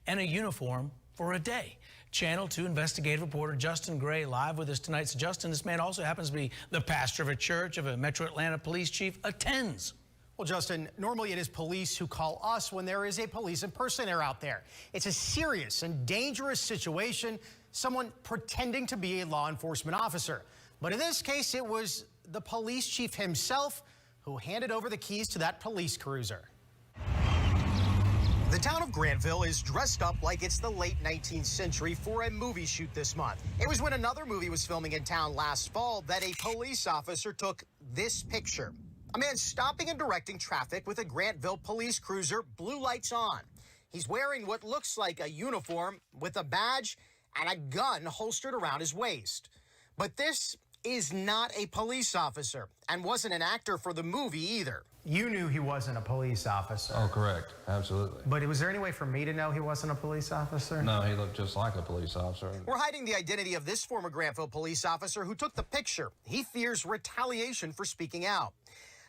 and a uniform for a day. Channel 2 investigative reporter Justin Gray live with us tonight. So Justin, this man also happens to be the pastor of a church of a Metro Atlanta police chief attends. Well, Justin, normally it is police who call us when there is a police impersonator out there. It's a serious and dangerous situation, someone pretending to be a law enforcement officer. But in this case, it was the police chief himself who handed over the keys to that police cruiser. The town of Grantville is dressed up like it's the late 19th century for a movie shoot this month. It was when another movie was filming in town last fall that a police officer took this picture. A man stopping and directing traffic with a Grantville police cruiser, blue lights on. He's wearing what looks like a uniform with a badge and a gun holstered around his waist. But this is not a police officer and wasn't an actor for the movie either. You knew he wasn't a police officer. Oh, correct. Absolutely. But was there any way for me to know he wasn't a police officer? No, he looked just like a police officer. We're hiding the identity of this former Grantville police officer who took the picture. He fears retaliation for speaking out.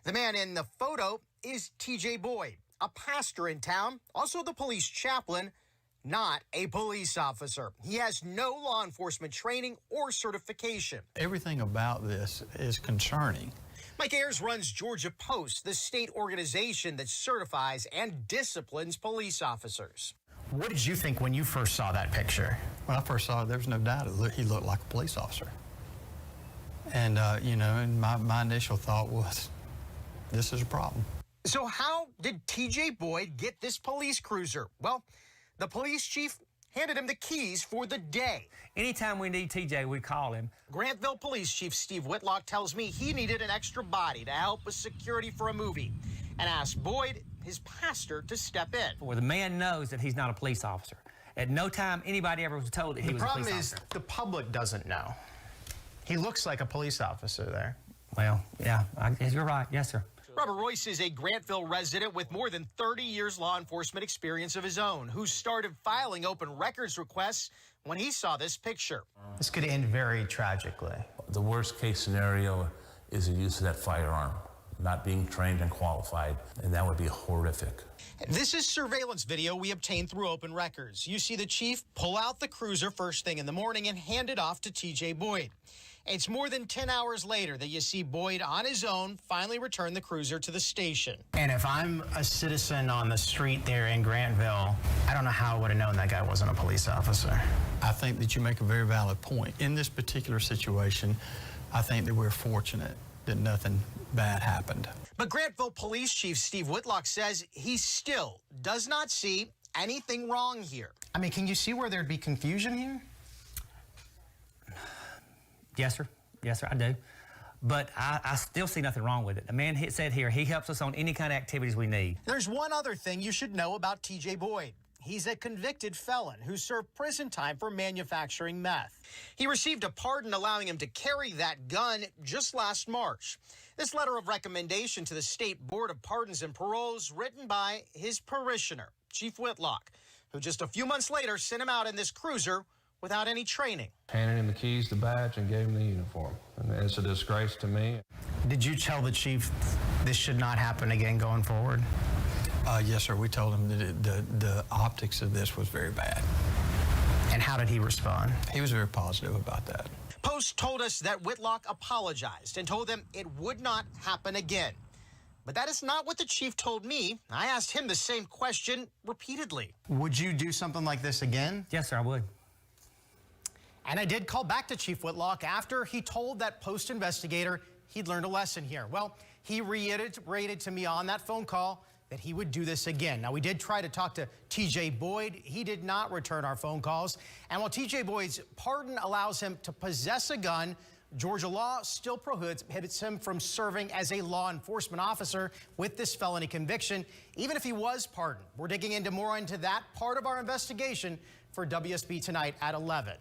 The man in the photo is TJ Boyd, a pastor in town, also the police chaplain, not a police officer. He has no law enforcement training or certification. Everything about this is concerning. Mike Ayers runs Georgia Post, the state organization that certifies and disciplines police officers. What did you think when you first saw that picture? When I first saw it, there was no doubt he looked like a police officer. And, and my initial thought was, this is a problem. So how did TJ Boyd get this police cruiser? Well, the police chief handed him the keys for the day. Anytime we need TJ, we call him. Grantville Police Chief Steve Whitlock tells me he needed an extra body to help with security for a movie and asked Boyd, his pastor, to step in. Where the man knows that he's not a police officer. At no time anybody ever was told that he was a police officer. The problem is the public doesn't know. He looks like a police officer there. Well, yeah, you're right. Yes, sir. Robert Royce is a Grantville resident with more than 30 years law enforcement experience of his own, who started filing open records requests when he saw this picture. This could end very tragically. The worst case scenario is the use of that firearm, not being trained and qualified, and that would be horrific. This is surveillance video we obtained through open records. You see the chief pull out the cruiser first thing in the morning and hand it off to TJ Boyd. It's more than 10 hours later that you see Boyd on his own finally return the cruiser to the station. And if I'm a citizen on the street there in Grantville, I don't know how I would have known that guy wasn't a police officer. I think that you make a very valid point. In this particular situation, I think that we're fortunate that nothing bad happened. But Grantville Police Chief Steve Whitlock says he still does not see anything wrong here. I mean, can you see where there'd be confusion here? Yes, sir. Yes, sir, I do. But I still see nothing wrong with it. The man said here, he helps us on any kind of activities we need. There's one other thing you should know about TJ Boyd. He's a convicted felon who served prison time for manufacturing meth. He received a pardon allowing him to carry that gun just last March. This letter of recommendation to the State Board of Pardons and Paroles written by his parishioner, Chief Whitlock, who just a few months later sent him out in this cruiser without any training. Handed him the keys, the badge, and gave him the uniform. And it's a disgrace to me. Did you tell the chief this should not happen again going forward? Yes, sir. We told him that the optics of this was very bad. And how did he respond? He was very positive about that. Post told us that Whitlock apologized and told them it would not happen again. But that is not what the chief told me. I asked him the same question repeatedly. Would you do something like this again? Yes, sir, I would. And I did call back to Chief Whitlock after he told that Post investigator he'd learned a lesson here. Well, he reiterated to me on that phone call that he would do this again. Now, we did try to talk to TJ Boyd. He did not return our phone calls. And while TJ Boyd's pardon allows him to possess a gun, Georgia law still prohibits him from serving as a law enforcement officer with this felony conviction, even if he was pardoned. We're digging into more into that part of our investigation for WSB Tonight at 11.